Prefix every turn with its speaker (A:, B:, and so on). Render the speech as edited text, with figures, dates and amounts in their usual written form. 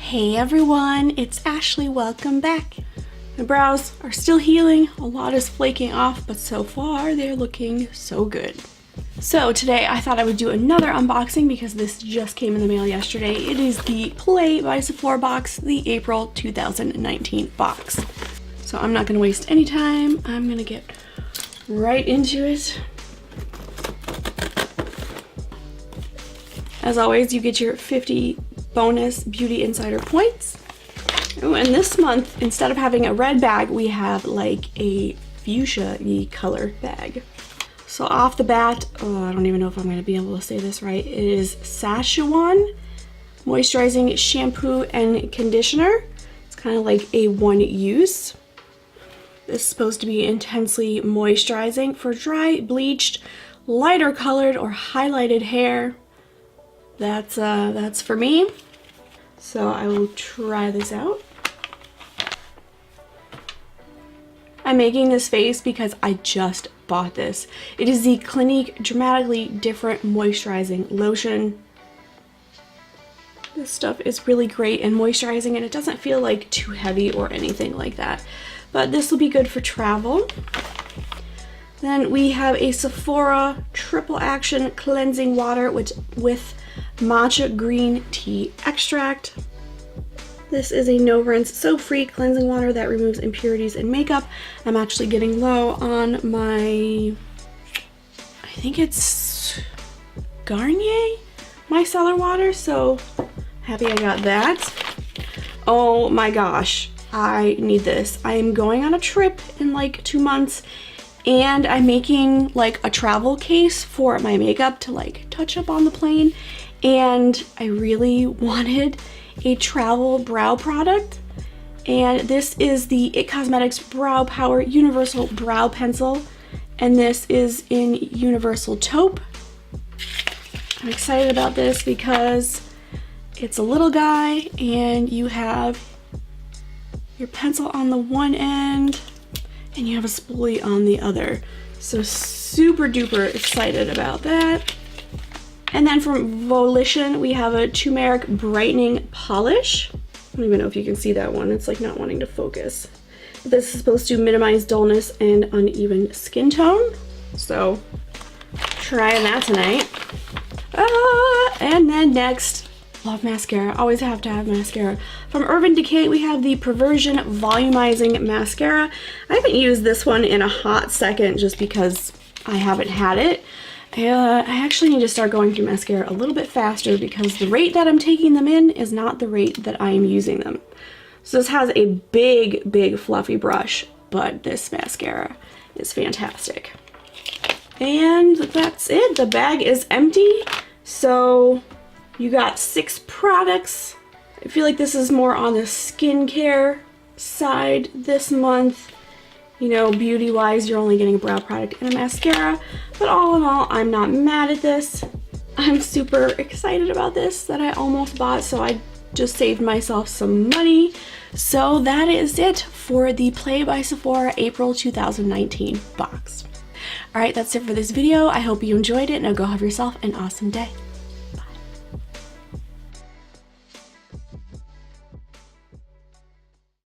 A: Hey everyone, it's Ashley. Welcome back. My brows are still healing. A lot is flaking off, but so far they're looking so good. So today I thought I would do another unboxing because this just came in the mail yesterday. It is the Play by Sephora box, the April 2019 box. So I'm not going to waste any time. I'm going to get right into it. As always, you get your 50 bonus Beauty Insider points. Oh, and this month, instead of having a red bag, we have like a fuchsia-y color bag. So off the bat, I don't even know if I'm going to be able to say this right. It is Sachajuan Moisturizing Shampoo and Conditioner. It's kind of like a one-use. This is supposed to be intensely moisturizing for dry, bleached, lighter colored, or highlighted hair. That's for me. So I will try this out. I'm making this face because I just bought this. It is the Clinique Dramatically Different Moisturizing Lotion. This stuff is really great and moisturizing, and it doesn't feel like too heavy or anything like that. But this will be good for travel. Then we have a Sephora Triple Action Cleansing Water with matcha green tea extract. This is a no rinse, soap-free cleansing water that removes impurities in makeup. I'm actually getting low on my, I think it's Garnier micellar water, so happy I got that. Oh my gosh, I need this. I am going on a trip in like 2 months, and I'm making like a travel case for my makeup to like touch up on the plane, and I really wanted a travel brow product, and this is the It Cosmetics Brow Power Universal Brow Pencil, and this is in Universal Taupe. I'm excited about this because it's a little guy and you have your pencil on the one end and you have a spoolie on the other. So super duper excited about that. And then from Volition, we have a Turmeric Brightening Polish. I don't even know if you can see that one. It's like not wanting to focus. This is supposed to minimize dullness and uneven skin tone. So trying that tonight. And then next, love mascara. Always have to have mascara. From Decay, we have the Perversion Volumizing Mascara. I haven't used this one in a hot second just because I haven't had it. I actually need to start going through mascara a little bit faster because the rate that I'm taking them in is not the rate that I am using them. So this has a big fluffy brush, but this mascara is fantastic. And that's it. The bag is empty. So you got 6 products. I feel like this is more on the skincare side this month. You know, beauty-wise, you're only getting a brow product and a mascara. But all in all, I'm not mad at this. I'm super excited about this that I almost bought, so I just saved myself some money. So that is it for the Play by Sephora April 2019 box. Alright, that's it for this video. I hope you enjoyed it. Now go have yourself an awesome day.